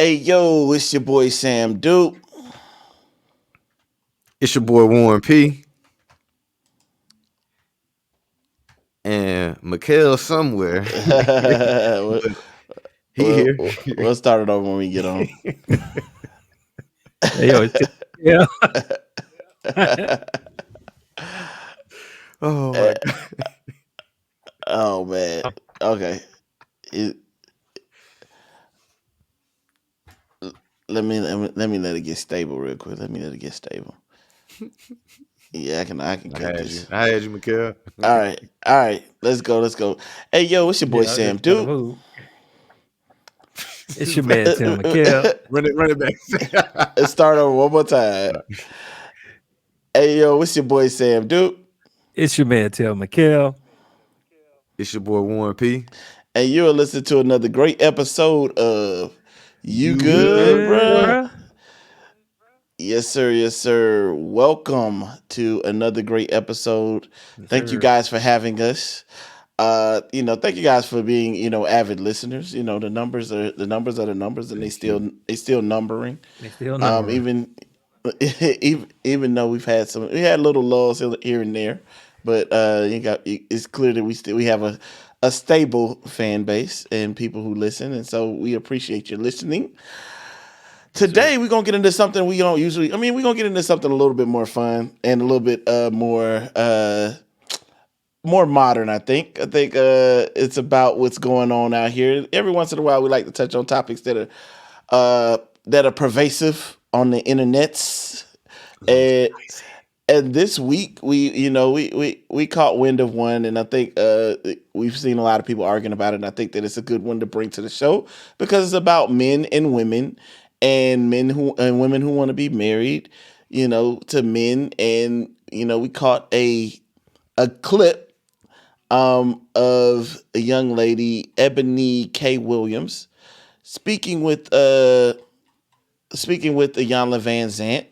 Hey, yo, it's your boy Sam Duke. It's your boy Warren P. And Mikhail somewhere. we'll, But he here. we'll start it over when we get on. Hey, yo, yeah. Oh my God. Oh man. Okay. Let me let it get stable real quick. Let me let it get stable. Yeah, I can cut this. I had you, Mikhail. All right. Let's go. Hey, yo, it's your boy Sam Duke. It's your man Tim McKell. Run it back. Let's start over one more time. Hey, yo, it's your boy Sam Duke. It's your man Tim McKell. It's your boy Warren P. And you're listening to another great episode of You Good, bruh? Yes, sir. Welcome to another great episode. Thank you guys for having us. Thank you guys for being, avid listeners. The numbers are the numbers, and they still numbering. They still numbering. Even though we had little lulls here and there, but it's clear that we have a stable fan base and people who listen, and so we appreciate your listening. Today we're gonna get into something we don't usually. We're gonna get into something a little bit more fun and a little bit more modern. I think it's about what's going on out here. Every once in a while, we like to touch on topics that are pervasive on the internets. And this week we caught wind of one, and I think we've seen a lot of people arguing about it. And I think that it's a good one to bring to the show because it's about men and women, and women who want to be married, to men. And we caught a clip of a young lady, Ebony K. Williams, speaking with Iyanla Van Zant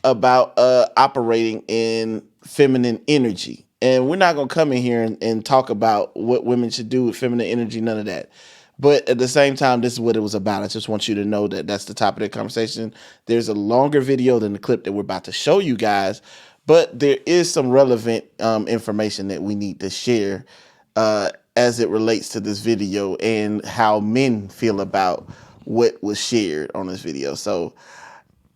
about operating in feminine energy. And we're not going to come in here and talk about what women should do with feminine energy, none of that. But at the same time, this is what it was about. I just want you to know that that's the topic of the conversation. There's a longer video than the clip that we're about to show you guys, but there is some relevant information that we need to share as it relates to this video and how men feel about what was shared on this video. So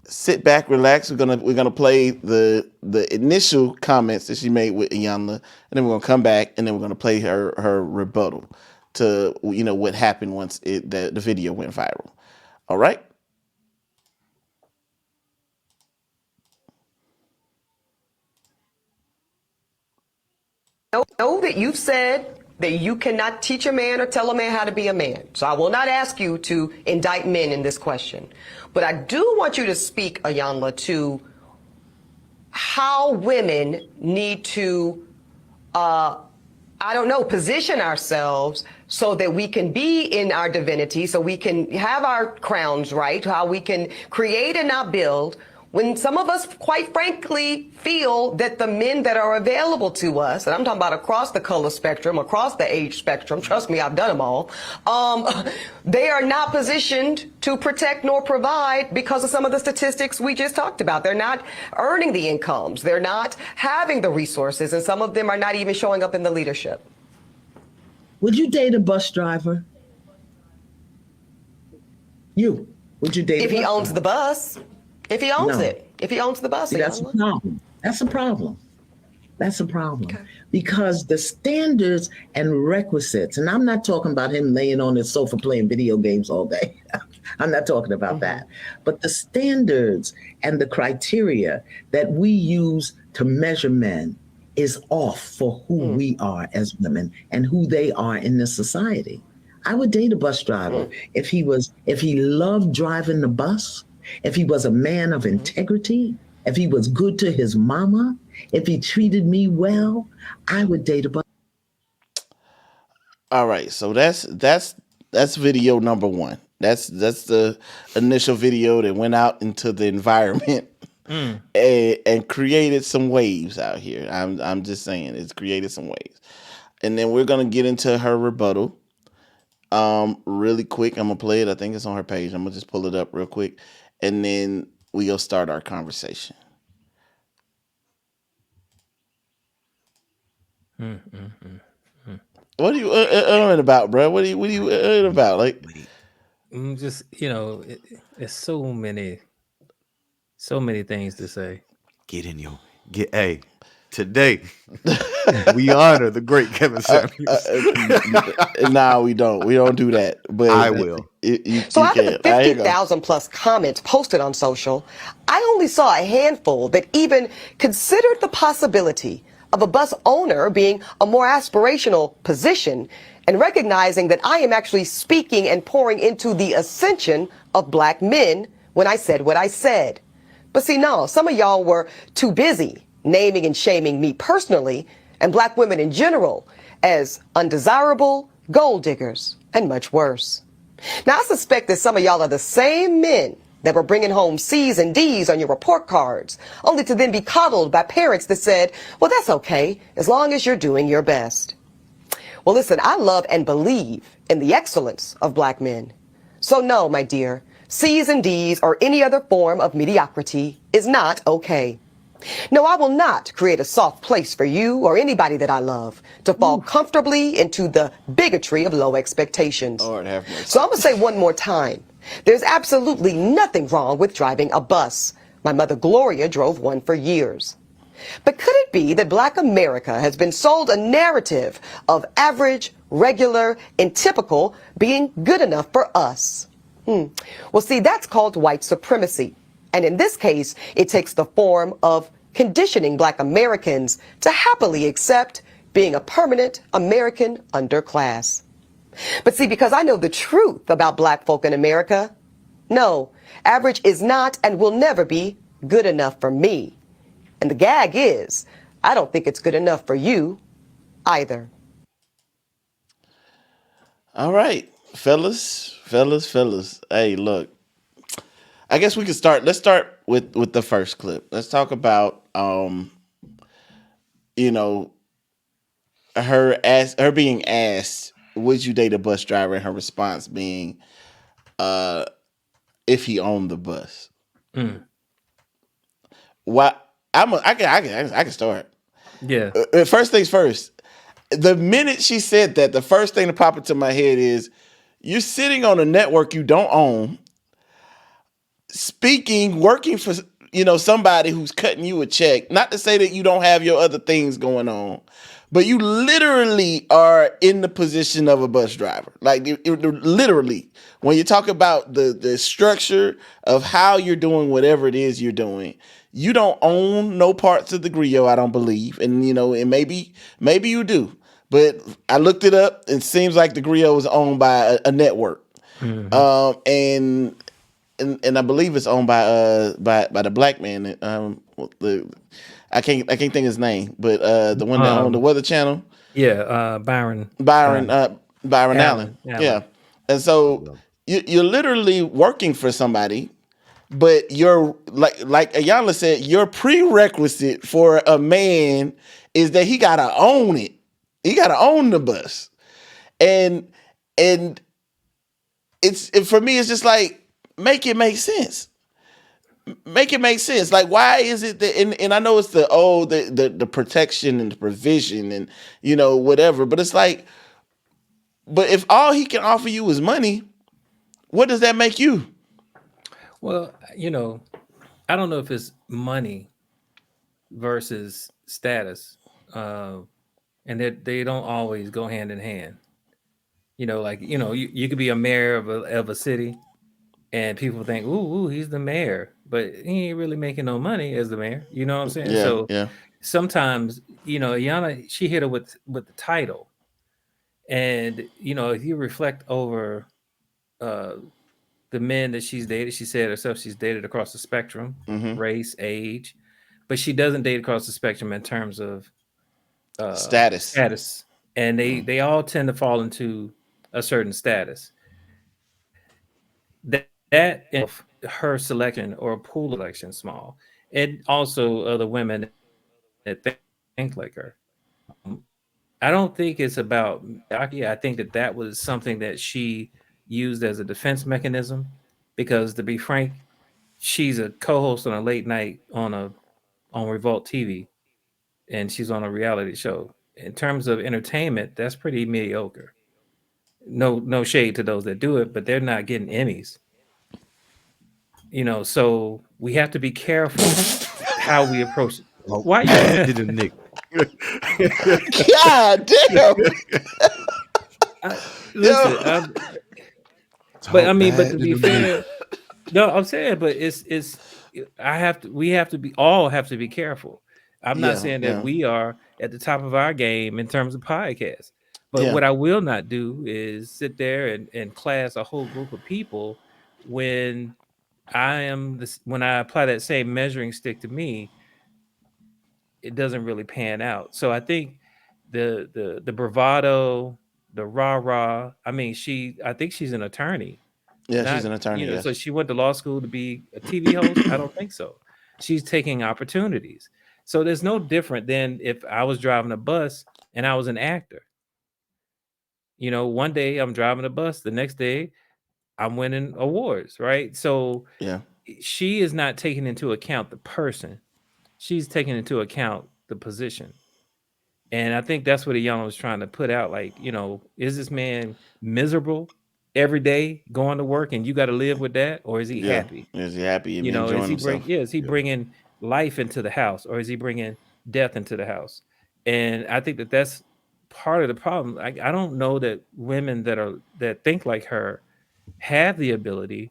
sit back, relax. We're gonna play the initial comments that she made with Iyanla, and then we're gonna come back and then we're gonna play her rebuttal to what happened once the video went viral. All right. Know that you've said that you cannot teach a man or tell a man how to be a man. So I will not ask you to indict men in this question. But I do want you to speak, Iyanla, to how women need to, position ourselves so that we can be in our divinity, so we can have our crowns right, how we can create and not build, when some of us, quite frankly, feel that the men that are available to us, and I'm talking about across the color spectrum, across the age spectrum, trust me, I've done them all, they are not positioned to protect nor provide because of some of the statistics we just talked about. They're not earning the incomes. They're not having the resources, and some of them are not even showing up in the leadership. Would you date a bus driver? Would you date if he owns the bus? If he owns it, if he owns the bus, see, that's a problem. That's a problem. Okay. Because the standards and requisites, and I'm not talking about him laying on his sofa playing video games all day. I'm not talking about that. But the standards and the criteria that we use to measure men is off for who we are as women and who they are in this society. I would date a bus driver if he loved driving the bus, if he was a man of integrity, if he was good to his mama, if he treated me well, I would date a bus. All right, so that's video number one. That's the initial video that went out into the environment and created some waves out here. I'm just saying, it's created some waves. And then we're gonna get into her rebuttal. really quick. I'm gonna play it. I think it's on her page. I'm gonna just pull it up real quick, and then we'll start our conversation. What are you about, bro? What are you about? Like, Just it's so many things to say. Get in your hey. Today, we honor the great Kevin Samuels. nah, we don't. We don't do that. But I will. So you out of the can. All right, here you go. 50,000 plus comments posted on social, I only saw a handful that even considered the possibility of a bus owner being a more aspirational position and recognizing that I am actually speaking and pouring into the ascension of black men when I said what I said. But see, no, some of y'all were too busy naming and shaming me personally and black women in general as undesirable, gold diggers, and much worse. Now, I suspect that some of y'all are the same men that were bringing home C's and D's on your report cards, only to then be coddled by parents that said, well, that's okay, as long as you're doing your best. Well, listen, I love and believe in the excellence of black men. So no, my dear, C's and D's or any other form of mediocrity is not okay. No, I will not create a soft place for you or anybody that I love to fall comfortably into the bigotry of low expectations. Lord have mercy. So I'm going to say one more time. There's absolutely nothing wrong with driving a bus. My mother Gloria drove one for years. But could it be that black America has been sold a narrative of average, regular, and typical being good enough for us? Well, see, that's called white supremacy. And in this case, it takes the form of conditioning black Americans to happily accept being a permanent American underclass. But see, because I know the truth about black folk in America, no, average is not and will never be good enough for me. And the gag is, I don't think it's good enough for you either. All right, fellas. Hey, look. I guess we can start. Let's start with the first clip. Let's talk about her being asked, would you date a bus driver, and her response being, if he owned the bus. Why? I can start. Yeah. First things first. The minute she said that, the first thing that popped into my head is, you're sitting on a network you don't own, working for somebody who's cutting you a check. Not to say that you don't have your other things going on, but you literally are in the position of a bus driver. Like literally, when you talk about the structure of how you're doing whatever it is you're doing, you don't own no parts of the griot, I don't believe, and and maybe you do. But I looked it up. It seems like the griot was owned by a network, and I believe it's owned by the black man. I can't think of his name, but the one that owned the Weather Channel. Yeah, Byron Allen. Yeah, and so you're literally working for somebody, but you're like Ayala said, your prerequisite for a man is that he gotta own it. He gotta own the bus, and for me, it's just like, make it make sense. Make it make sense. Like, why is it that? And I know it's the protection and the provision and whatever. But it's like, but if all he can offer you is money, what does that make you? Well, I don't know if it's money versus status, and that they don't always go hand in hand. You could be a mayor of a city, and people think, ooh, he's the mayor, but he ain't really making no money as the mayor. You know what I'm saying? Yeah, So yeah. sometimes, Yana, she hit her with the title. And, if you reflect over the men that she's dated, she said herself she's dated across the spectrum, race, age, but she doesn't date across the spectrum in terms of status. And they all tend to fall into a certain status. That her selection or pool selection small, and also other women that think like her. I don't think it's about Miyagi. I think that that was something that she used as a defense mechanism, because to be frank, she's a co-host on a late night on Revolt TV, and she's on a reality show. In terms of entertainment, that's pretty mediocre. No shade to those that do it, but they're not getting Emmys. So we have to be careful how we approach it. Oh, Why you bad to the Nick. God damn. I, listen, Yo. but I Talk mean, but bad to to be the Nick. fair, no, I'm saying, but we have to be all have to be careful. I'm not Yeah, saying that yeah, we are at the top of our game in terms of podcasts, but yeah, what I will not do is sit there and class a whole group of people when when I apply that same measuring stick to me, it doesn't really pan out. So I think the bravado, the rah rah. I mean, I think she's an attorney, yeah. She's not an attorney. so Yes. she went to law school to be a TV host. I don't think so. She's taking opportunities. So there's no different than if I was driving a bus and I was an actor. One day I'm driving a bus, the next day I'm winning awards, right? So Yeah. she is not taking into account the person. She's taking into account the position. And I think that's what Iyanla was trying to put out. Like, is this man miserable every day going to work and you got to live with that? Or is he Yeah. happy? Is he happy and Is enjoying he himself? is he Yeah. bringing life into the house, or is he bringing death into the house? And I think that that's part of the problem. I don't know that women that think like her have the ability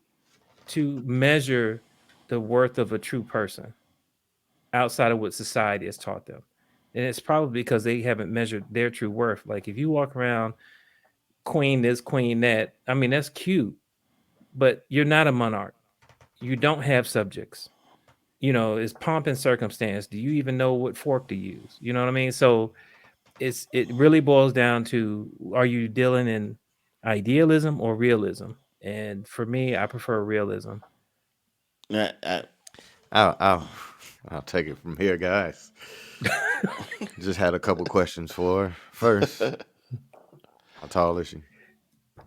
to measure the worth of a true person outside of what society has taught them. And it's probably because they haven't measured their true worth. Like if you walk around queen this, queen that, I mean, that's cute, but you're not a monarch. You don't have subjects. It's pomp and circumstance. Do you even know what fork to use? You know what I mean? So it really boils down to, are you dealing in idealism or realism? And for me, I prefer realism. I, I'll I'll take it from here, guys. Just had a couple questions for her. First, how tall is she?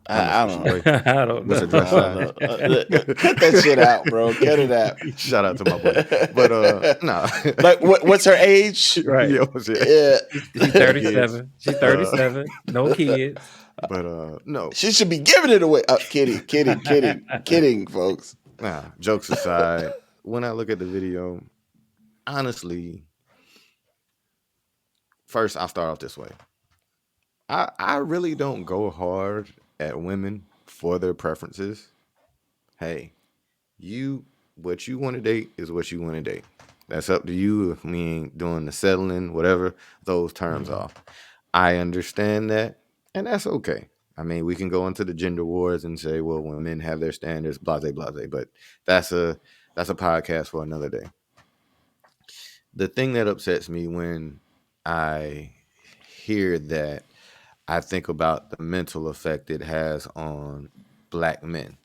How much I does she don't know. weigh? I don't What's her know. dress I don't size? know. Cut that shit out, bro. Cut it out. Shout out to my boy. But no. Like, what's her age? Right. Yeah, what's it? Yeah. She's Kids. 37. She's 37. No kids. But no. She should be giving it away. Kidding, folks. Nah, jokes aside, when I look at the video, honestly, first I'll start off this way. I really don't go hard at women for their preferences. Hey, what you want to date is what you want to date. That's up to you. If we ain't doing the settling, whatever those terms are, I understand that, and that's okay. I mean, we can go into the gender wars and say, well, women have their standards, blase, blase, but that's a podcast for another day. The thing that upsets me when I hear that, I think about the mental effect it has on black men,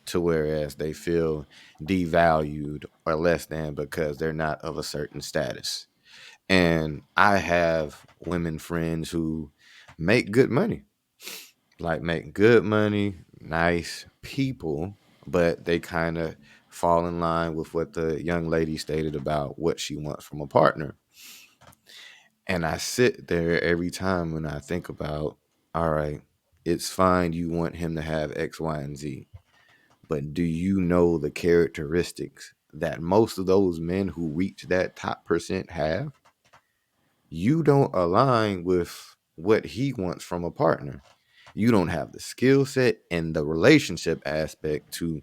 to whereas they feel devalued or less than because they're not of a certain status. And I have women friends who make good money, like make good money, nice people, but they kind of fall in line with what the young lady stated about what she wants from a partner. And I sit there every time when I think about, all right, it's fine you want him to have X, Y, and Z, but do you know the characteristics that most of those men who reach that top percent have? You don't align with what he wants from a partner. You don't have the skill set and the relationship aspect to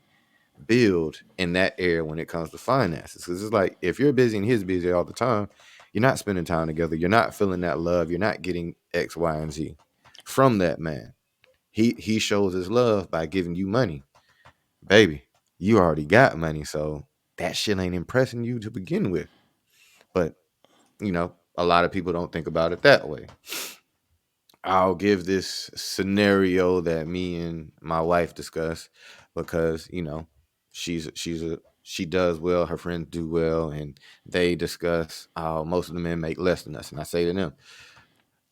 build in that area when it comes to finances. Because it's like, if you're busy and he's busy all the time, you're not spending time together. You're not feeling that love. You're not getting X, Y, and Z from that man. He shows his love by giving you money. Baby, you already got money, so that shit ain't impressing you to begin with. But, a lot of people don't think about it that way. I'll give this scenario that me and my wife discuss because, she does well, her friends do well, and they discuss how most of the men make less than us. And I say to them,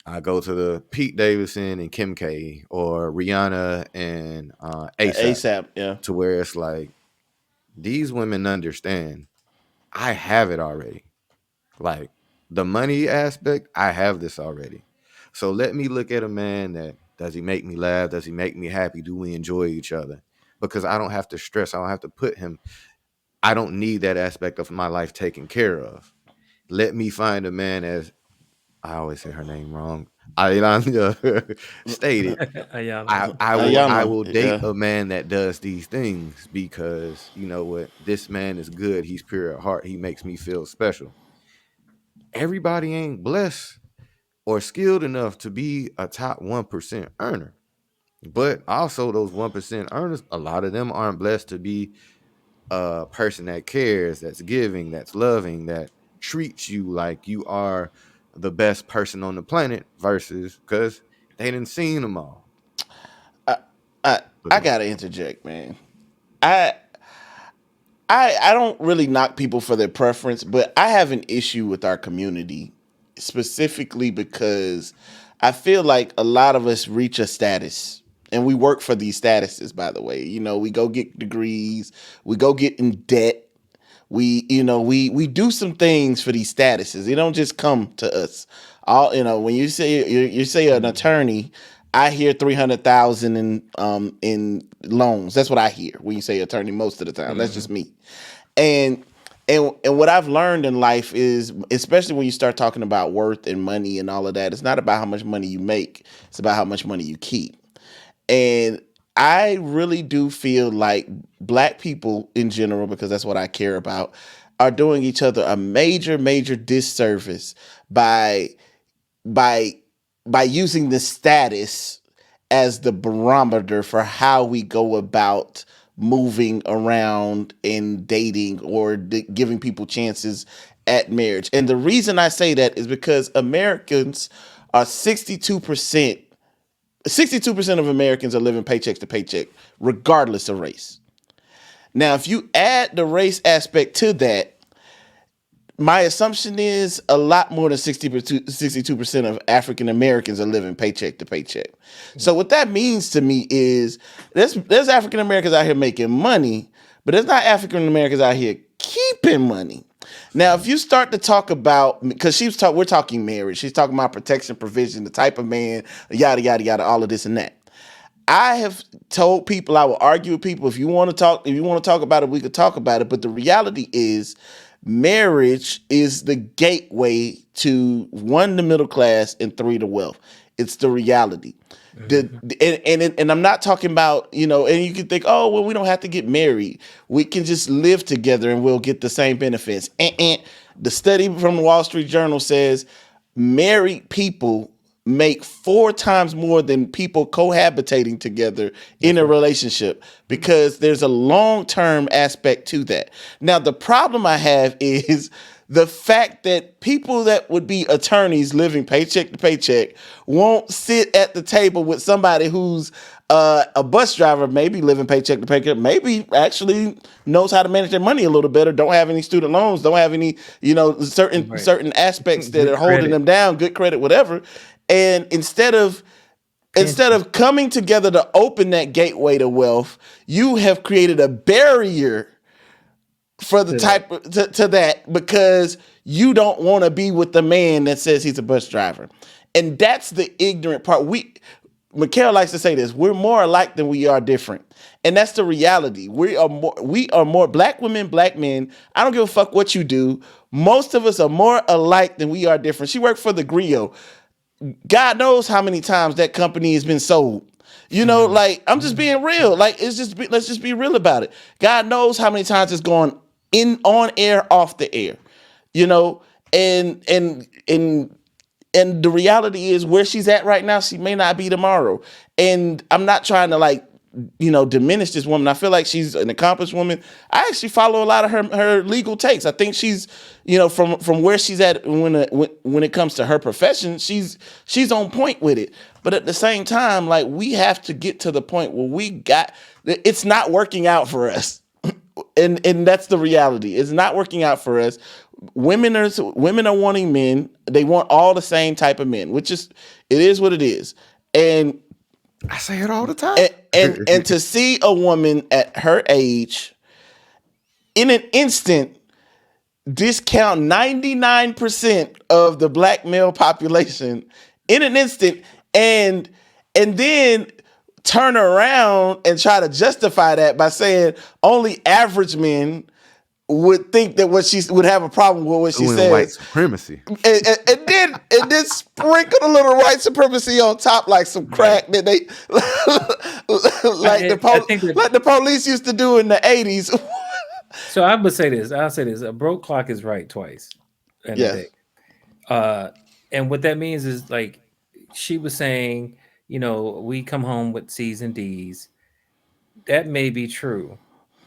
I go to the Pete Davidson and Kim K or Rihanna and ASAP, ASAP, yeah. to where it's like these women understand I have it already. Like the money aspect, I have this already. So let me look at a man that does he make me laugh? Does he make me happy? Do we enjoy each other? Because I don't have to stress. I don't have to put him. I don't need that aspect of my life taken care of. Let me find a man, as I always say her name wrong, Ayana stated. Ayana. I Ayana, will date yeah. a man that does these things because you know what, this man is good. He's pure at heart. He makes me feel special. Everybody ain't blessed or skilled enough to be a top 1% earner. But also those 1% earners, a lot of them aren't blessed to be a person that cares, that's giving, that's loving, that treats you like you are the best person on the planet versus because they didn't seen them all. I, I But I go ahead. gotta interject, man. I I don't really knock people for their preference, but I have an issue with our community specifically because I feel like a lot of us reach a status and we work for these statuses, by the way. You know, we go get degrees, we go get in debt. We do some things for these statuses. They don't just come to us. All when you say an attorney, I hear 300,000 in loans. That's what I hear when you say attorney most of the time. That's just me. And and what I've learned in life is, especially when you start talking about worth and money and all of that, it's not about how much money you make. It's about how much money you keep. And I really do feel like black people in general, because that's what I care about, are doing each other a major, major disservice by by by using the status as the barometer for how we go about moving around and dating or giving people chances at marriage. And the reason I say that is because Americans are 62% of Americans are living paycheck to paycheck, regardless of race. Now, if you add the race aspect to that, my assumption is a lot more than 62% of African Americans are living paycheck to paycheck. So what that means to me is there's African Americans out here making money, but there's not African Americans out here keeping money. Now, if you start to talk about, because we're talking marriage, she's talking about protection, provision, the type of man, yada yada yada, all of this and that. I have told people, I will argue with people, if you want to talk about it, we could talk about it. But the reality is, marriage is the gateway to one, the middle class, and three, the wealth. It's the reality. And I'm not talking about, and you can think, oh, well, we don't have to get married. We can just live together and we'll get the same benefits. The study from the Wall Street Journal says married people make 4 times more than people cohabitating together in a relationship, because there's a long-term aspect to that. Now, the problem I have is the fact that people that would be attorneys living paycheck to paycheck won't sit at the table with somebody who's a bus driver, maybe living paycheck to paycheck, maybe actually knows how to manage their money a little better, don't have any student loans, don't have any, Right. certain aspects that Good are holding credit. them down, good credit, whatever. And instead of coming together to open that gateway to wealth, you have created a barrier for the to that, because you don't want to be with the man that says he's a bus driver. And that's the ignorant part. Mikhail likes to say this, we're more alike than we are different. And that's the reality. We are more black women, black men. I don't give a fuck what you do. Most of us are more alike than we are different. She worked for the Griot. God knows how many times that company has been sold. Like, I'm just being real. Like, let's just be real about it. God knows how many times it's gone on air, off the air. You know, and and and and the reality is, where she's at right now, she may not be tomorrow. And I'm not trying to, like, diminish this woman. I feel like she's an accomplished woman. I actually follow a lot of her legal takes. I think she's, from where she's at when it comes to her profession, she's on point with it. But at the same time, like, we have to get to the point where it's not working out for us. And that's the reality. It's not working out for us. Women are wanting men. They want all the same type of men, which is it is what it is. And I say it all the time. and to see a woman at her age in an instant discount 99% of the black male population in an instant and then turn around and try to justify that by saying only average men would think that what she would have a problem with what she Doing says. white supremacy. And then sprinkle a little white supremacy on top like some crack that they like the police used to do in the 80s. So I would say this. I'll say this: a broke clock is right twice in a Yes. day. And what that means is like she was saying, you know, we come home with C's and D's. That may be true,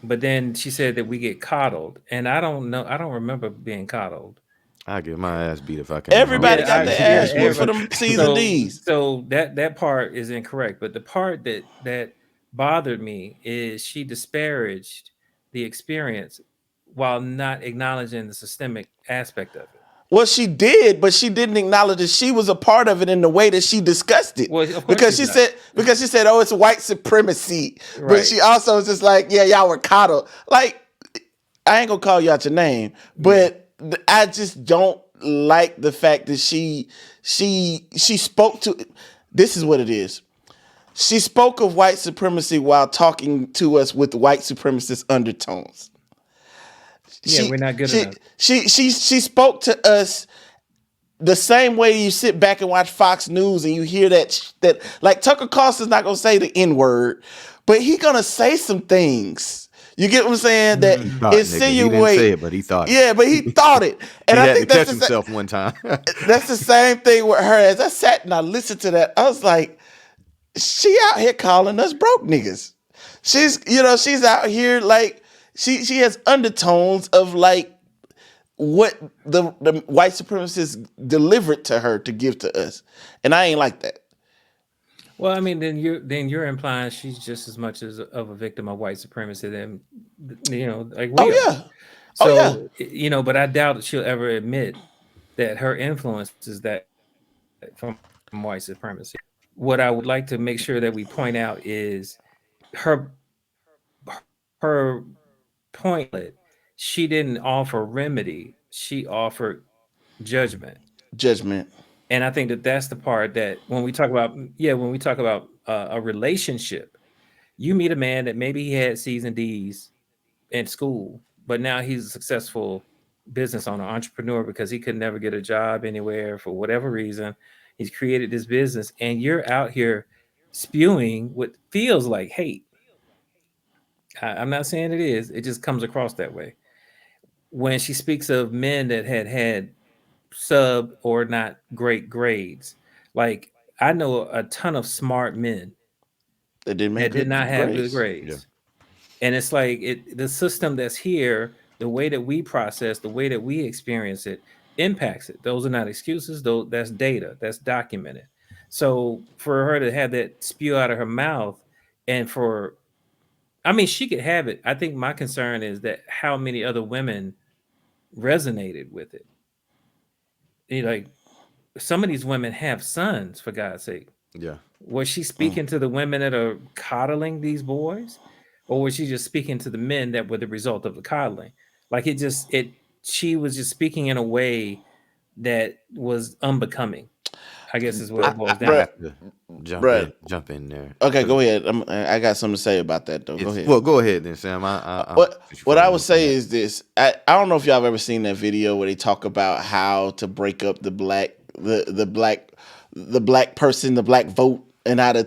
but then she said that we get coddled, and I don't know. I don't remember being coddled. I get my ass beat if I can't. Everybody got their ass whooped for them C's and D's. So that part is incorrect. But the part that bothered me is she disparaged the experience while not acknowledging the systemic aspect of it. Well, she did, but she didn't acknowledge that she was a part of it in the way that she discussed it. Well, of course because she said, "Oh, it's white supremacy," Right. but she also was just like, "Yeah, y'all were coddled." Like, I ain't gonna call you out your name, but I just don't like the fact that she spoke to. This is what it is. She spoke of white supremacy while talking to us with white supremacist undertones. We're not good enough. She spoke to us the same way you sit back and watch Fox News and you hear that like Tucker Carlson's not gonna say the N-word, but he gonna say some things. You get what I'm saying? That insinuate. He didn't say it, but he thought it. Yeah, but he thought it. And he I had think to that's catch himself one time. That's the same thing with her. As I sat and I listened to that, I was like, she out here calling us broke niggas. She's out here like she has undertones of like what the white supremacists delivered to her to give to us. And I ain't like that. Well, I mean, then you're implying she's just as much of a victim of white supremacy than like we are. Yeah. So but I doubt that she'll ever admit that her influence is that from white supremacy. What I would like to make sure that we point out is her point. She didn't offer remedy; she offered judgment. And I think that that's the part that when we talk about a relationship, you meet a man that maybe he had C's and D's in school, but now he's a successful business owner, entrepreneur, because he could never get a job anywhere for whatever reason. He's created this business, and you're out here spewing what feels like hate. I'm not saying it is. It just comes across that way. When she speaks of men that had sub or not great grades, like I know a ton of smart men that did not have good grades. Yeah. And it's like the system that's here, the way that we process, the way that we experience it impacts it. Those are not excuses, though. That's data, that's documented. So for her to have that spew out of her mouth, and she could have it. I think my concern is that how many other women resonated with it. Like some of these women have sons, for God's sake. Yeah. Was she speaking to the women that are coddling these boys? Or was she just speaking to the men that were the result of the coddling? Like she was just speaking in a way that was unbecoming, I guess is what it boils down to. Jump in there. Okay, go ahead. I got something to say about that though. Go ahead. Well, go ahead then, Sam. What I would say is this. I don't know if y'all have ever seen that video where they talk about how to break up the black person, the black vote, and how to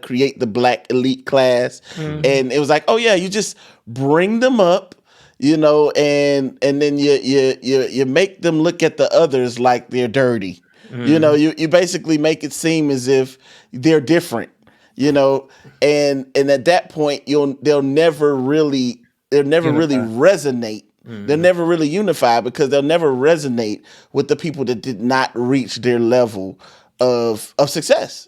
create the black elite class. Mm-hmm. And it was like, oh yeah, you just bring them up, and then you make them look at the others like they're dirty. Mm-hmm. You basically make it seem as if they're different, and at that point they'll never really resonate. Mm-hmm. They'll never really unify because they'll never resonate with the people that did not reach their level of success.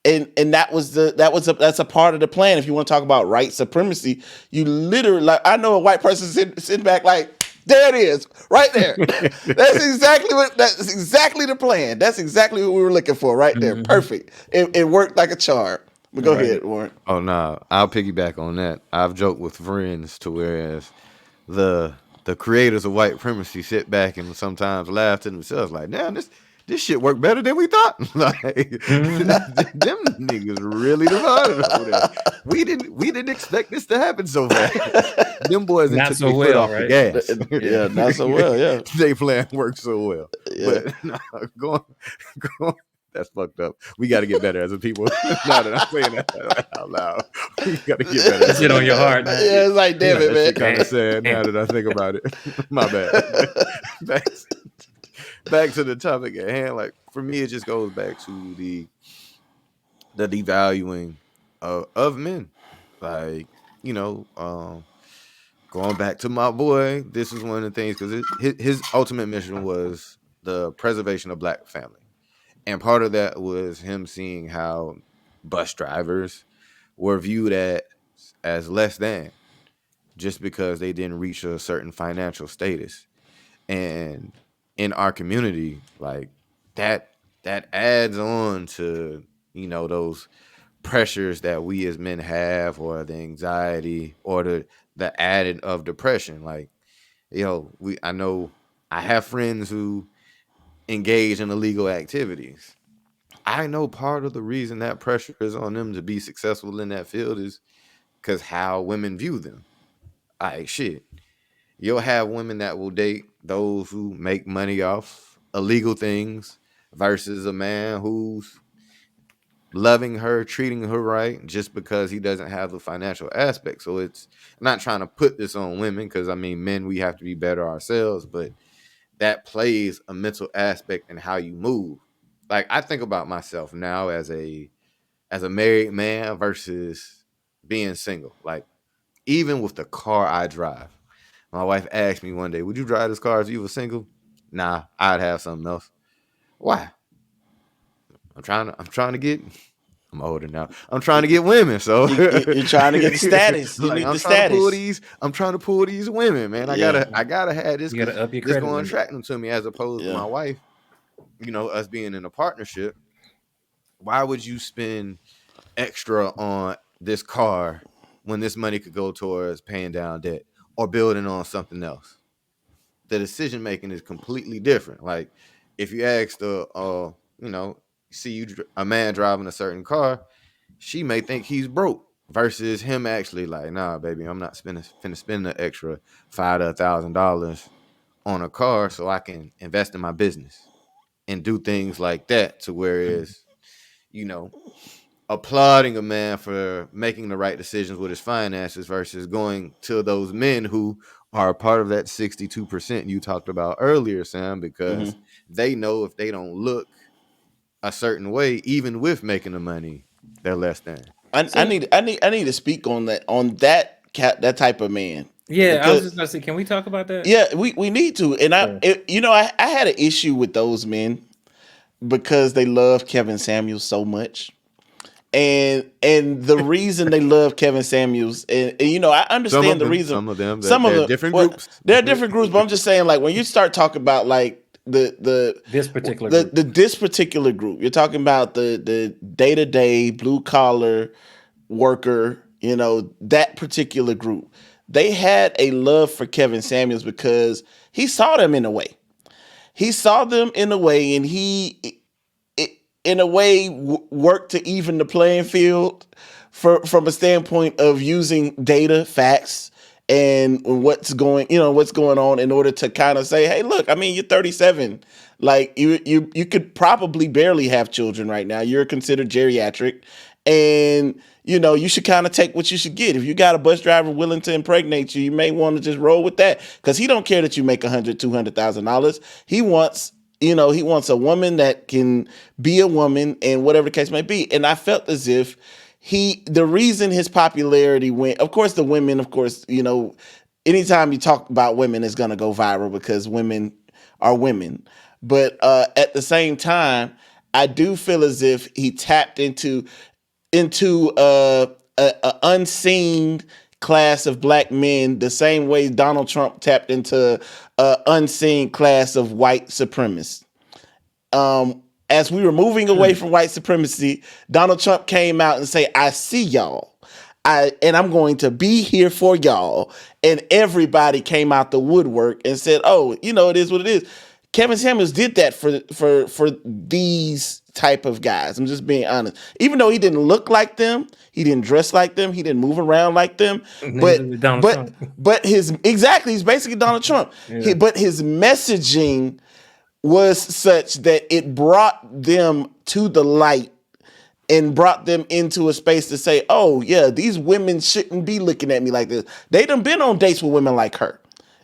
And that's a part of the plan. If you want to talk about white supremacy, you literally, like, I know a white person sitting back like, There it is, right there. That's exactly the plan. That's exactly what we were looking for, right there. Perfect. It worked like a charm. But go ahead, Warren. Oh no, I'll piggyback on that. I've joked with friends to whereas the creators of white supremacy sit back and sometimes laugh to themselves like, damn, this shit worked better than we thought. Like them niggas really divided over there. We didn't expect this to happen so fast. Them boys Not took so their foot well, off the right? gas. Yeah, not so well. Yeah. They plan worked so well. Yeah. But no, going that's fucked up. We got to get better as a people. Now that I'm saying that out loud, we got to get better. That shit on your heart, man. Yeah, it's like, damn it, man. Kind of sad now that I think about it. My bad. back to the topic at hand. Like for me, it just goes back to the devaluing of men. Like going back to my boy, this is one of the things because his ultimate mission was the preservation of Black family. And part of that was him seeing how bus drivers were viewed as less than just because they didn't reach a certain financial status. And in our community, like that adds on to, those pressures that we as men have or the anxiety or the added of depression. Like, I know I have friends who engage in illegal activities. I know part of the reason that pressure is on them to be successful in that field is because how women view them. Like shit, you'll have women that will date those who make money off illegal things versus a man who's loving her, treating her right just because he doesn't have the financial aspect. So it's I'm not trying to put this on women because men, we have to be better ourselves, but that plays a mental aspect in how you move. Like I think about myself now as a married man versus being single. Like even with the car I drive, my wife asked me one day, "Would you drive this car if you were single?" Nah, I'd have something else. Why? I'm trying to get. I'm older now. I'm trying to get women. So You're trying to get the status. You need I'm the trying to pull status. these. I'm trying to pull these women, man. I gotta have this. You gotta up your This credit going to limit. attract them to me as opposed to my wife. Us being in a partnership. Why would you spend extra on this car when this money could go towards paying down debt or building on something else? The decision making is completely different. Like if you ask a man driving a certain car, she may think he's broke versus him actually like, nah, baby, I'm not finna spend the extra $500 to $1,000 on a car so I can invest in my business and do things like that. To whereas, applauding a man for making the right decisions with his finances versus going to those men who are a part of that 62% you talked about earlier, Sam, because they know if they don't look a certain way, even with making the money, they're less than. I need to speak on that type of man. Yeah, I Because- was just gonna say, can we talk about that? Yeah, we need to. And I had an issue with those men because they love Kevin Samuels so much. And the reason they love Kevin Samuels, and I understand the reason. Some of them, different well, groups. They're different groups, but I'm just saying, like when you start talking about like This particular group. this particular group, you're talking about the day-to-day blue collar worker, that particular group. They had a love for Kevin Samuels because he saw them in a way. He saw them in a way, and in a way work to even the playing field from a standpoint of using data, facts, and what's going on in order to kind of say, hey, look, I mean, you're 37. Like you could probably barely have children right now. You're considered geriatric. And, you should kind of take what you should get. If you got a bus driver willing to impregnate you, you may want to just roll with that because he don't care that you make $100,000, $200,000. He wants a woman that can be a woman and whatever the case may be. And I felt as if the reason his popularity went, of course, the women, of course, anytime you talk about women, it's going to go viral because women are women. But at the same time, I do feel as if he tapped into a unseen class of black men the same way Donald Trump tapped into an unseen class of white supremacists. As we were moving away from white supremacy, Donald Trump came out and say, "I see y'all. And I'm going to be here for y'all." And everybody came out the woodwork and said, "Oh, it is what it is." Kevin Samuels did that for these type of guys. I'm just being honest. Even though he didn't look like them, he didn't dress like them, he didn't move around like them, Neither but did Donald but Trump. but he's basically Donald Trump. Yeah. But his messaging was such that it brought them to the light and brought them into a space to say, "Oh yeah, these women shouldn't be looking at me like this." They done been on dates with women like her.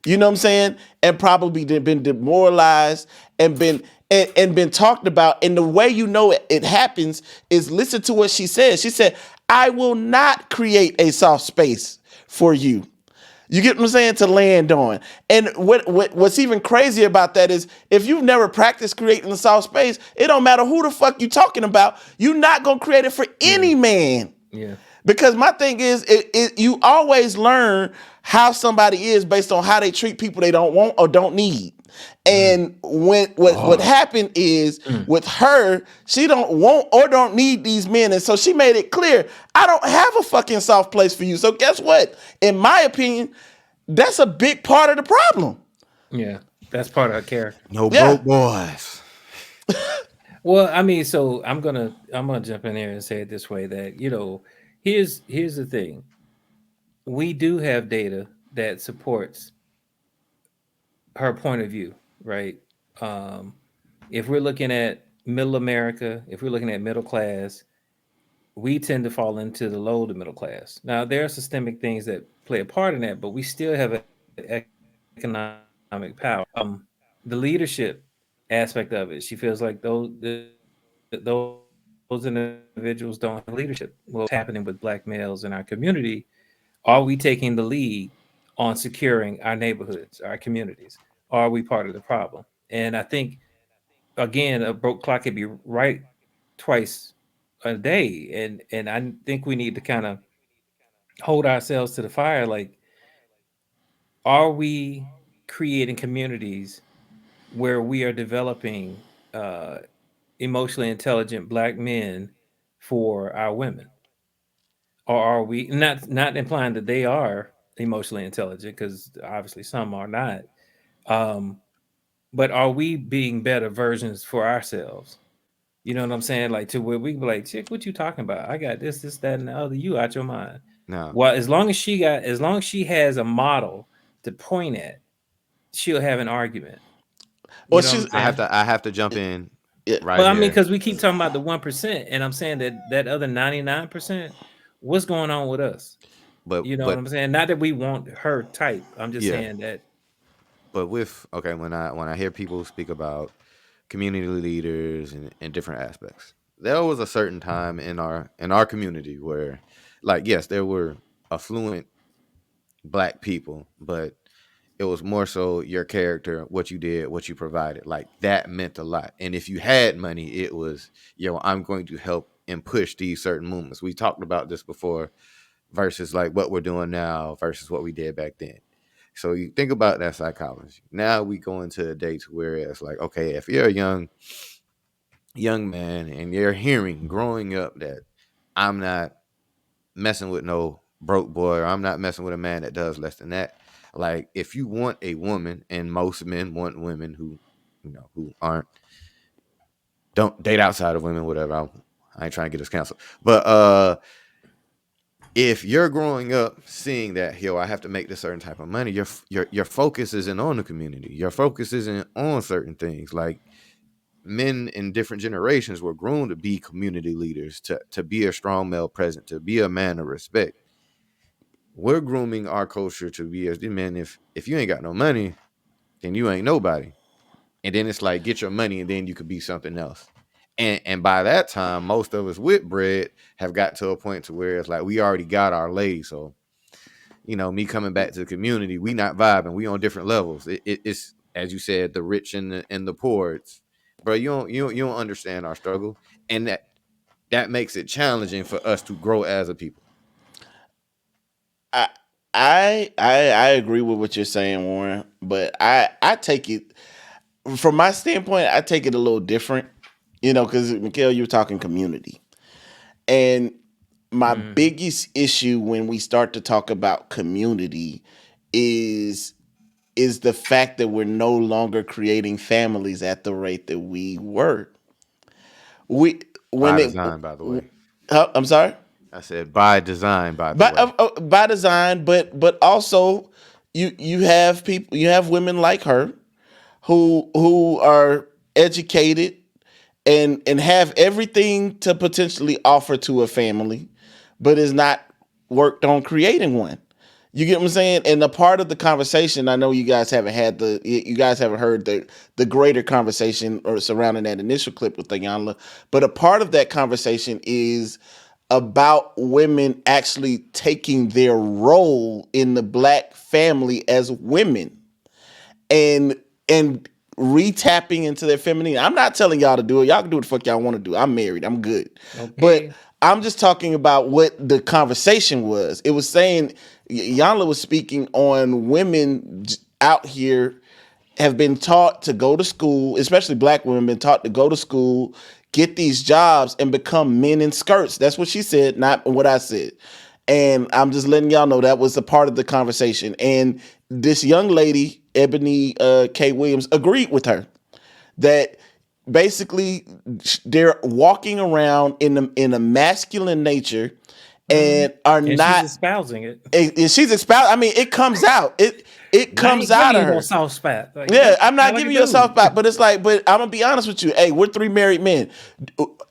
You know what I'm saying? And probably been demoralized and been talked about. And the way it happens is listen to what she said. She said, "I will not create a soft space for you." You get what I'm saying? To land on. And what's even crazier about that is if you've never practiced creating a soft space, it don't matter who the fuck you talking about. You're not gonna create it for any man. Yeah. Because my thing is, you always learn how somebody is based on how they treat people they don't want or don't need. And what happened is with her, she don't want or don't need these men, and so she made it clear, I don't have a fucking soft place for you. So guess what? In my opinion, that's a big part of the problem. Yeah. That's part of her character. No Yeah. broke boys. Well, I mean, so I'm gonna jump in there and say it this way that here's the thing. We do have data that supports her point of view, right? Um, if we're looking at middle America, if we're looking at middle class, we tend to fall into the low to middle class. Now, there are systemic things that play a part in that, but we still have an economic power. The leadership aspect of it, she feels like those individuals don't have leadership. What's happening with black males in our community? Are we taking the lead on securing our neighborhoods, our communities? Are we part of the problem? And I think again, a broke clock could be right twice a day, and I think we need to kind of hold ourselves to the fire. Like, are we creating communities where we are developing uh, emotionally intelligent black men for our women, or are we not implying that they are emotionally intelligent, because obviously some are not, um, but are we being better versions for ourselves? You know what I'm saying? Like, to where we can be like, chick, what you talking about? I got this, that, and the other. You out your mind. Now, Well, as long as she has a model to point at, she'll have an argument. Well, You know what I'm I have saying? to I have to jump in yeah. right Well, I mean, here. because we keep talking about the 1%, and I'm saying that other 99%, what's going on with us? But You know what but I'm saying? Not that we want her type. I'm just yeah. saying that. But with okay, when I hear people speak about community leaders and different aspects, there was a certain time in our community where, like, yes, there were affluent black people, but it was more so your character, what you did, what you provided. Like, that meant a lot. And if you had money, it was, I'm going to help and push these certain movements. We talked about this before versus like what we're doing now versus what we did back then. So you think about that psychology. Now we go into a day to where it's like, okay, if you're a young man and you're hearing growing up that I'm not messing with no broke boy, or I'm not messing with a man that does less than that. Like, if you want a woman, and most men want women who, who aren't, don't date outside of women, whatever. I ain't trying to get us canceled, but if you're growing up seeing that, I have to make this certain type of money, your focus isn't on the community. Your focus isn't on certain things. Like, men in different generations were groomed to be community leaders, to be a strong male present, to be a man of respect. We're grooming our culture to be as men. If you ain't got no money, then you ain't nobody. And then it's like, get your money and then you could be something else. And by that time, most of us with bread have got to a point to where it's like we already got our lady. So, me coming back to the community, we not vibing. We on different levels. It's, as you said, the rich and the poor. It's, bro, you don't understand our struggle, and that makes it challenging for us to grow as a people. I agree with what you're saying, Warren, but I take it from my standpoint. I take it a little different, because Mikhail, you were talking community, and my Mhm. biggest issue when we start to talk about community is is the fact that we're no longer creating families at the rate that we were. We when By it, design, by the way. I'm sorry. I said by design, by the by way. by design, but also you have people, you have women like her who are educated and have everything to potentially offer to a family, but is not worked on creating one. You get what I'm saying? And a part of the conversation, I know you guys haven't had you guys haven't heard the greater conversation or surrounding that initial clip with Ayanla, but a part of that conversation is about women actually taking their role in the black family as women and and retapping into their femininity. I'm not telling y'all to do it. Y'all can do what the fuck y'all want to do. I'm married. I'm good. But Okay. I'm just talking about what the conversation was. It was saying Yanla was speaking on women out here have been taught to go to school, especially black women been taught to go to school, get these jobs and become men in skirts. That's what she said, not what I said. And I'm just letting y'all know that was a part of the conversation. And this young lady, Ebony K. Williams, agreed with her that basically they're walking around in a masculine nature and are And she's not. espousing it. And she's expound. I mean, it comes out. It And I comes ain't giving out of you no her. soft spot. Like, Yeah, I'm not not like a giving you a soft dude. spot, but it's like, but I'm gonna be honest with you. Hey, we're three married men.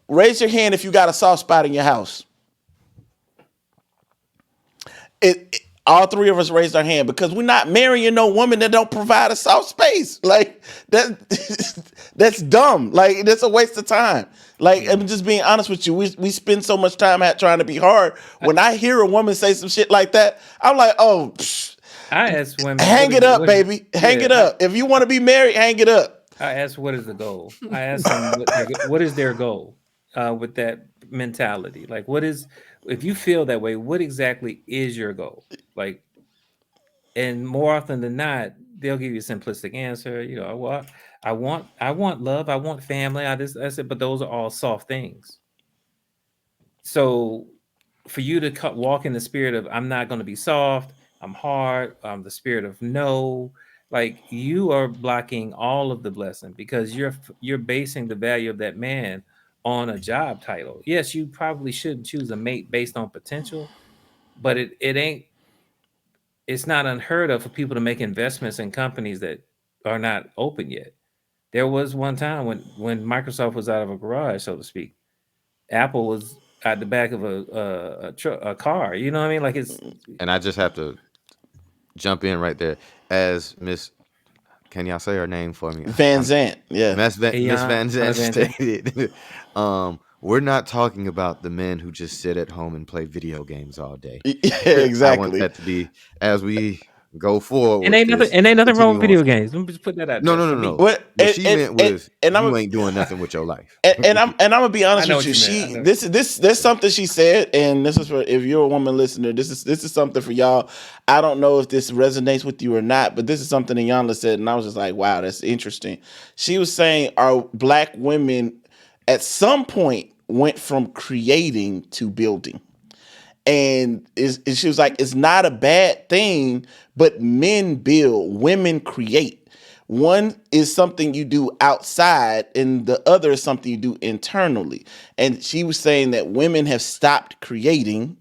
Raise your hand if you got a soft spot in your house. All three of us raised our hand because we're not marrying no woman that don't provide a soft space. Like that, that's dumb. Like that's a waste of time. Like I'm just being honest with you. We spend so much time at trying to be hard. When I hear a woman say some shit like that, I'm like, oh, I ask women, hang it up, what is, baby. Hang it yeah, up. If you want to be married, hang it up. I ask what is the goal. I ask them what is their goal with that mentality. Like, what is, if you feel that way, what exactly is your goal? Like, and more often than not, they'll give you a simplistic answer. Well, I want love, I want family. That's it. But those are all soft things. So for you to walk in the spirit of I'm not going to be soft, I'm hard, the spirit of no, like you are blocking all of the blessing because you're basing the value of that man on a job title. Yes, you probably should choose a mate based on potential, but it's not unheard of for people to make investments in companies that are not open yet. There was one time when Microsoft was out of a garage, so to speak. Apple was at the back of a car. You know what I mean? Like it's And I just have to jump in right there. As Miss, can y'all say her name for me? Van Zant, yeah. Miss Van Ayan Zandt Van Zandt. stated, we're not talking about the men who just sit at home and play video games all day. Yeah, I want exactly. that to be, as we go forward And with this, ain't nothing wrong with continue on. video games. Let me just put that out No, there no, for no, me. no. What What she meant was and you I'm ain't doing nothing with your life. and I'm gonna be I honest know with what you. you meant. I She know. this there's something she said, and this is for if you're a woman listener. This is something for y'all. I don't know if this resonates with you or not, but this is something that Yanla said, and I was just like, wow, that's interesting. She was saying, are black women at some point went from creating to building? And she was like, it's not a bad thing, but men build, women create. One is something you do outside, and the other is something you do internally. And she was saying that women have stopped creating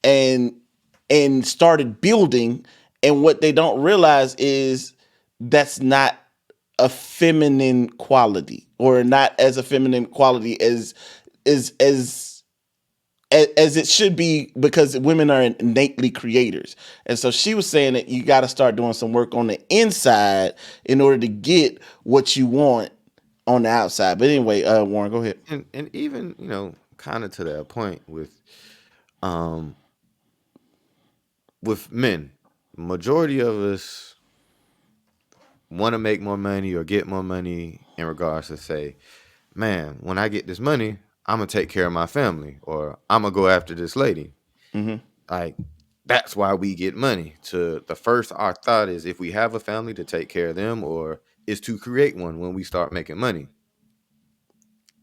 and started building, and what they don't realize is that's not a feminine quality, or not as a feminine quality as it should be, because women are innately creators. And so she was saying that you got to start doing some work on the inside in order to get what you want on the outside. But anyway, Warren, go ahead. And even, kind of to that point um with men, majority of us want to make more money or get more money in regards to say, man, when I get this money, I'm gonna take care of my family or I'm gonna go after this lady. Hmm. Like that's why we get money. To the first, our thought is if we have a family to take care of them, or is to create one when we start making money.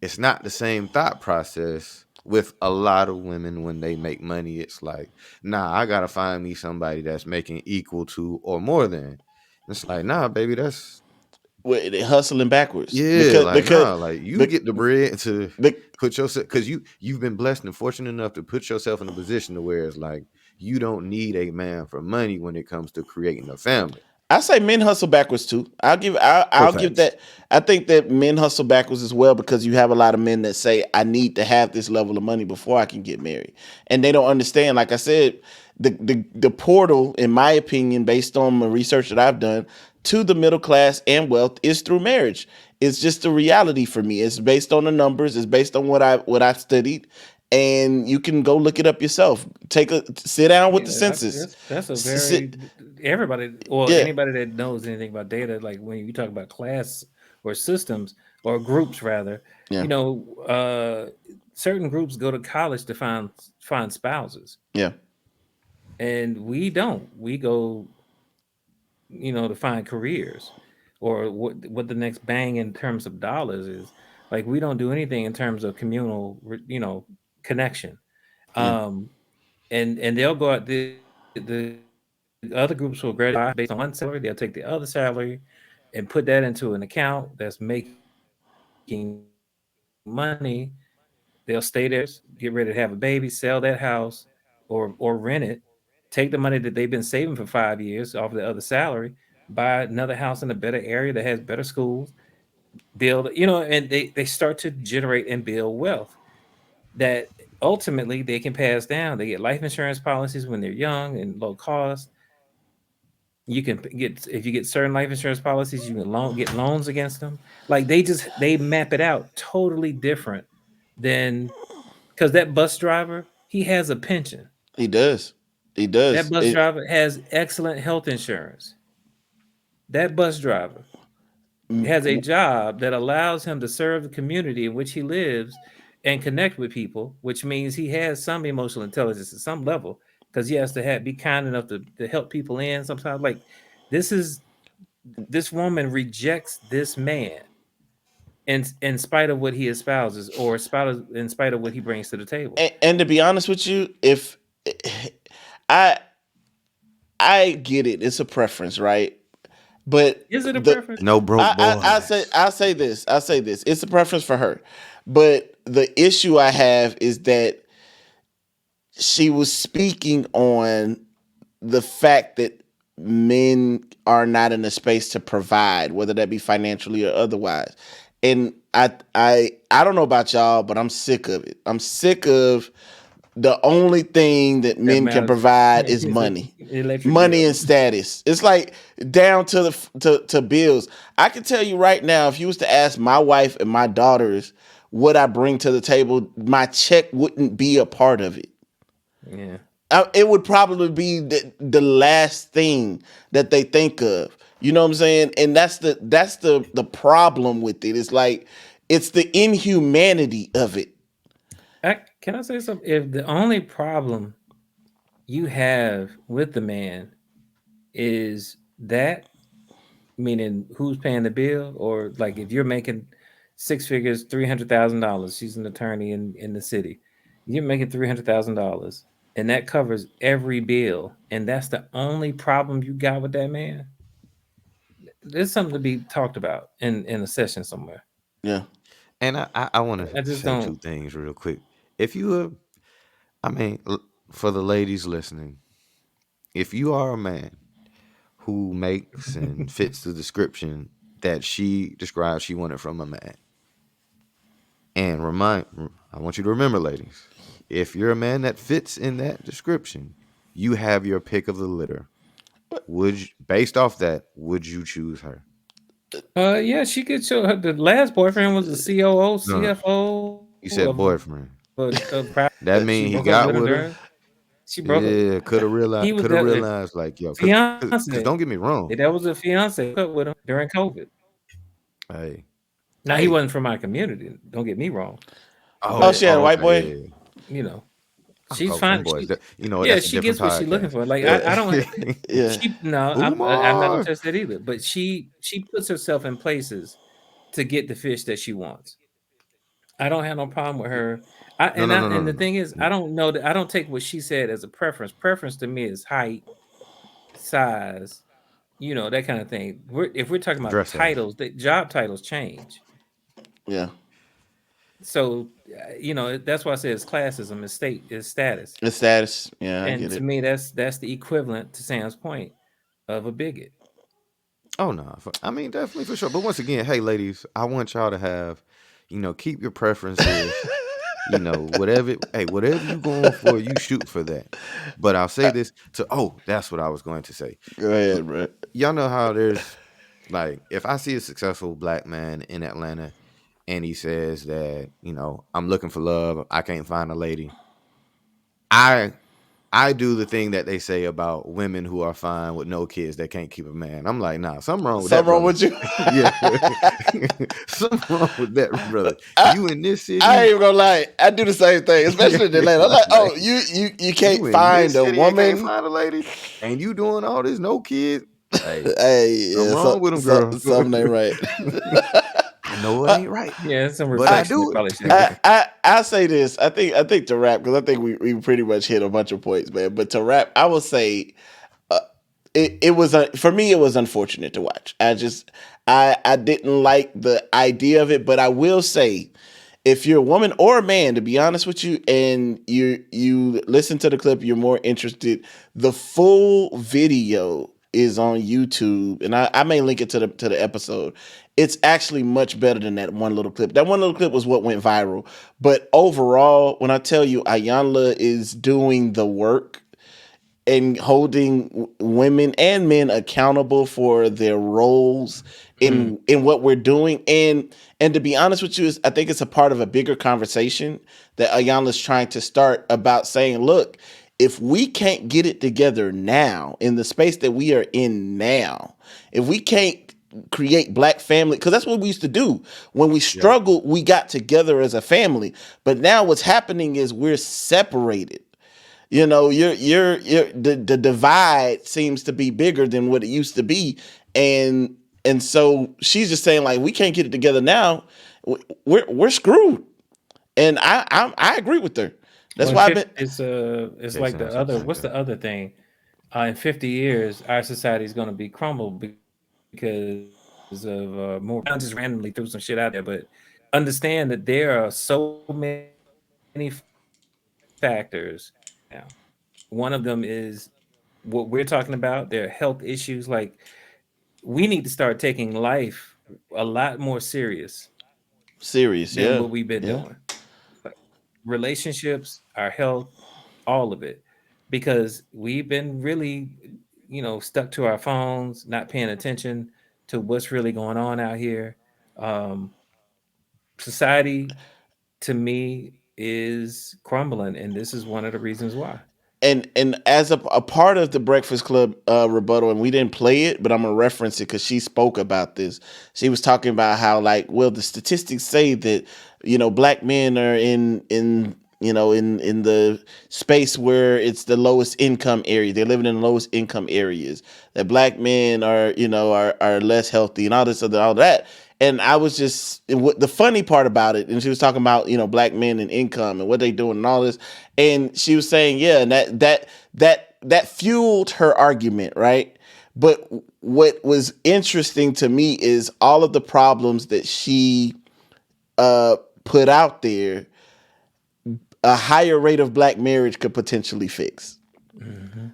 It's not the same thought process with a lot of women when they make money. It's like, nah, I gotta find me somebody that's making equal to or more than. It's like, nah, baby, that's They hustling backwards yeah, because like nah, like you bec- get the bread to bec- put yourself because you've been blessed and fortunate enough to put yourself in a position to where it's like you don't need a man for money when it comes to creating a family. I say men hustle backwards too. Oh, I'll give facts. that. I think that men hustle backwards as well because you have a lot of men that say I need to have this level of money before I can get married, and they don't understand. Like I said, the portal, in my opinion, based on the research that I've done, to the middle class and wealth is through marriage. It's just a reality for me. It's based on the numbers. It's based on what I studied, and you can go look it up yourself. Sit down with the Yeah, census. that's a very Sit, everybody or yeah, anybody that knows anything about data, like when you talk about class or systems or groups rather, yeah, you know, certain groups go to college to find spouses, yeah. and we don't. We go, you know, to find careers or what the next bang in terms of dollars is. Like we don't do anything in terms of communal, you know, connection. Yeah. Um, and they'll go out the other groups will graduate based on one salary. They'll take the other salary and put that into an account that's making money. They'll stay there for 5 years, get ready to have a baby, sell that house, or rent it. Take the money that they've been saving for 5 years off the other salary, buy another house in a better area that has better schools, build, you know, and they start to generate and build wealth that ultimately they can pass down. They get life insurance policies when they're young and low cost. You can get if you get certain life insurance policies, you can get loans against them. Like they map it out totally different than because that bus driver he has a pension. He does. He That does. bus driver has excellent health insurance. That bus driver has a job that allows him to serve the community in which he lives and connect with people, which means he has some emotional intelligence at some level because he has to be kind enough to help people in sometimes. Like this is this woman rejects this man in spite of what he espouses or in spite of what he brings to the table. And to be honest with you, if I I get it, it's a preference, right? But Is it a the preference? No broke boys. I say this. It's a preference for her. But the issue I have is that she was speaking on the fact that men are not in a space to provide, whether that be financially or otherwise. And I don't know about y'all, but I'm sick of it. I'm sick of the only thing that That men can matters provide is is money. electric Money bill. and status. It's like down to to bills. I can tell you right now, if you was to ask my wife and my daughters what I bring to the table, my check wouldn't be a part of it. Yeah. It would probably be the last thing that they think of. You know what I'm saying? And that's the problem with it. It's like it's the inhumanity of it. Can I say something? If the only problem you have with the man is that, meaning who's paying the bill, or like if you're making six figures, $300,000, she's an attorney in the city, you're making $300,000, and that covers every bill, and that's the only problem you got with that man. There's something to be talked about in a session somewhere. Yeah. And I want to I just say don't. two things real quick. If you are, I mean, for the ladies listening, if you are a man who makes and fits the description that she describes she wanted from a man, and I want you to remember, ladies, if you're a man that fits in that description, you have your pick of the litter. Based off that, would you choose her? Yeah, she could show her. The last boyfriend was the COO, No, no. CFO You of said boyfriend. a private. That She mean he broke up got with him with her. during. She broke up. Yeah, He was could have that realized like yo, cause fiance. don't get me wrong. That was a fiance. Broke up with him during COVID. Hey, Now he hey. wasn't from my community. Don't get me wrong, Oh, but she had a white Okay, boy. yeah. you know, She's Oh, them fine. boys. Yeah, That's a she different gets what she's looking podcast. for. Like I don't. Yeah. Yeah. She no, I'm not gonna Umar. touch that either. But she puts herself in places to get the fish that she wants. I don't have no problem with her. No, no, no, no, And no, the no. thing is, I don't know that I don't take what she said as a preference. Preference to me is height, size, that kind of thing. If we're talking about Dress size. titles, the job titles change. Yeah. So that's why I say it's classism, it's status. The status. Yeah, I And get to it. me, that's the equivalent to Sam's point of a bigot. Oh no, I mean definitely for sure. But once again, hey ladies, I want y'all to have, keep your preferences. Whatever you going for, you shoot for that. But I'll say this to. Oh, that's what I was going to say. Go ahead, bro. Y'all know how there's like if I see a successful black man in Atlanta and he says that I'm looking for love, I can't find a lady. I do the thing that they say about women who are fine with no kids that can't keep a man. I'm like, nah, something wrong with that, Something wrong brother. with you? Yeah, something wrong with that, brother. I, You in this city? I ain't even gonna lie. I do the same thing, especially in Atlanta. I'm like, oh, you can't You in find this a city and can't woman. find a lady, and you doing all this no kids? Hey, Hey, something yeah, wrong with them, girl. something ain't right. I know it I, ain't right, Yeah, some but I reflection that do probably should it. happen. I say this. I think to wrap, because I think we pretty much hit a bunch of points, man. But to wrap, I will say uh, it was for me it was unfortunate to watch. I didn't like the idea of it, but I will say if you're a woman or a man, to be honest with you, and you listen to the clip, you're more interested. The full video is on YouTube, and I may link it to the episode. It's actually much better than that one little clip. That one little clip was what went viral. But overall, when I tell you Ayanla is doing the work and holding women and men accountable for their roles in what we're doing, and to be honest with you, I think it's a part of a bigger conversation that Ayanla's trying to start about saying, look, if we can't get it together now in the space that we are in now, if we can't create black family, because that's what we used to do when we Yeah, struggled, we got together as a family, but now what's happening is we're separated. The divide seems to be bigger than what it used to be, and so she's just saying like we can't get it together now. We're screwed, and I agree with her. That's Well, in why I've 50, been it's say like something, the something, other. something. What's the other thing? In 50 years, our society is going to be crumbled because of more. I just randomly threw some shit out there, but understand that there are so many factors now. One of them is what we're talking about. There are health issues. Like we need to start taking life a lot more serious serious. than Yeah, what we've been yeah. doing. Like relationships, our health, all of it, because we've been really, stuck to our phones, not paying attention to what's really going on out here. Um, Society, to me, is crumbling, and this is one of the reasons why. And as a part of the Breakfast Club rebuttal, and we didn't play it, but I'm gonna reference it because she spoke about this. She was talking about how like, well, the statistics say that black men are in the space where it's the lowest income area. They're living in the lowest income areas. That black men are less healthy and all that. And I was just what the funny part about it, and she was talking about black men and income and what they doing and all this, and she was saying yeah, and that fueled her argument, right? But what was interesting to me is all of the problems that she put out there. A higher rate of black marriage could potentially fix. Mm-hmm.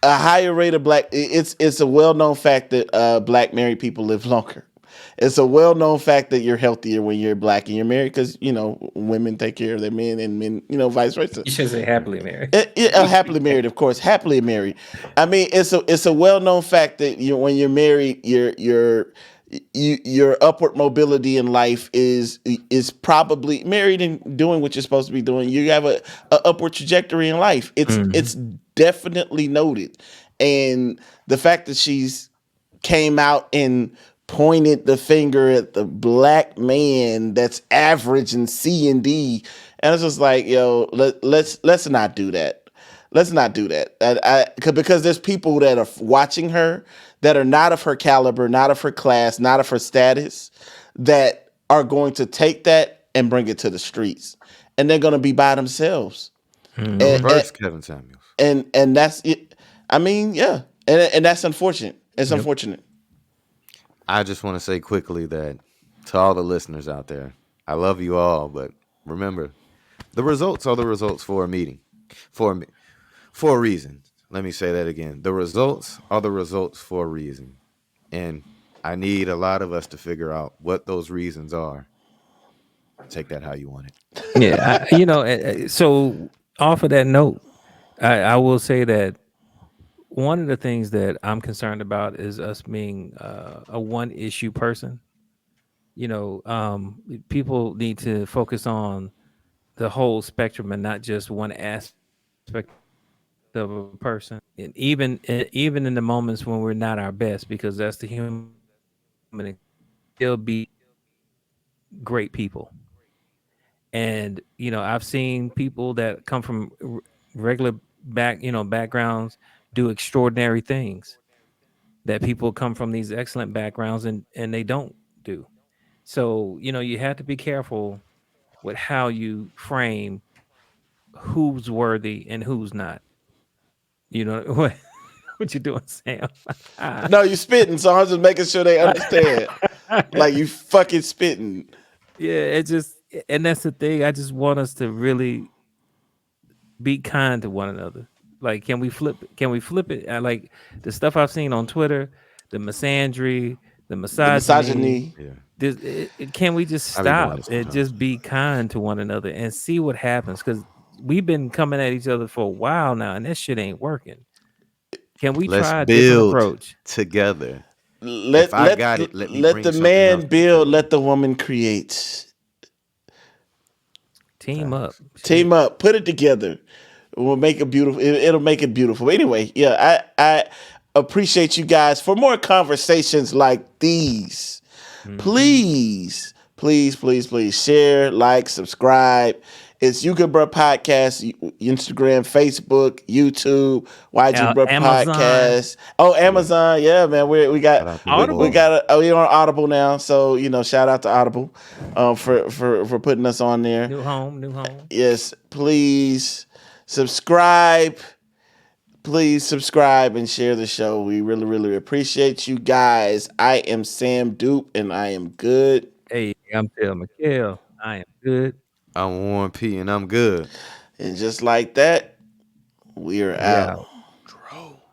A higher rate of black. It's a well known fact that black married people live longer. It's a well known fact that you're healthier when you're black and you're married because women take care of their men and men vice versa. You should say happily married. Happily married, of course, happily married. I mean, it's a well known fact that when you're married, your upward mobility in life is probably married and doing what you're supposed to be doing. You have a upward trajectory in life. It's definitely noted, and the fact that she's came out and pointed the finger at the black man that's average in C and D, and it's just like, yo, let's not do that. Let's not do that. Because there's people that are watching her that are not of her caliber, not of her class, not of her status, that are going to take that and bring it to the streets, and they're going to be by themselves. The And, and reverse Kevin Samuels. and that's it. I mean, yeah, and that's unfortunate. It's Yep. unfortunate. I just want to say quickly that to all the listeners out there, I love you all, but remember, the results are the results for a meeting, for for a reason. Let me say that again. The results are the results for a reason, and I need a lot of us to figure out what those reasons are. Take that how you want it. Yeah, so off of that note, I will say that one of the things that I'm concerned about is us being a one issue person. People need to focus on the whole spectrum and not just one aspect of a person. And even in the moments when we're not our best, because that's the human, still be great people. And I've seen people that come from regular backgrounds do extraordinary things that people come from these excellent backgrounds and they don't do. So you have to be careful with how you frame who's worthy and who's not. What you doing, Sam? No, you spitting, so I'm just making sure they understand. Like, you fucking spitting. Yeah, and that's the thing. I just want us to really be kind to one another. Like, can we flip it? Can we flip it? Like the stuff I've seen on Twitter, the misandry, the The misogyny. misogyny. Yeah, Can we just I be doing stop this and sometimes. just be kind to one another and see what happens? Because we've been coming at each other for a while now, and that shit ain't working. Can we Let's try a different build approach? together. If Let I let got it, let me let bring the something else man to the build, table. let the woman create. Team up. Facts. Team Shit. up, put it together. We'll make it beautiful. It'll make it beautiful. Anyway, yeah, I appreciate you guys for more conversations like these. Mhm. Please share, like, subscribe. It's You Good Bruh Podcast, Instagram, Facebook, YouTube, YG Bruh Amazon, Podcast. Oh, Yeah. Amazon, yeah, man. We got Shout out to them we Audible, boys. got we on Audible now, so shout out to Audible, for putting us on there. new home. Yes, subscribe. Please subscribe and share the show. We really, really appreciate you guys. I am Sam Dupe, and I am good. Hey, I'm Phil McHale. I am good. I'm Warren P, and I'm good. And just like that, we are We out. out.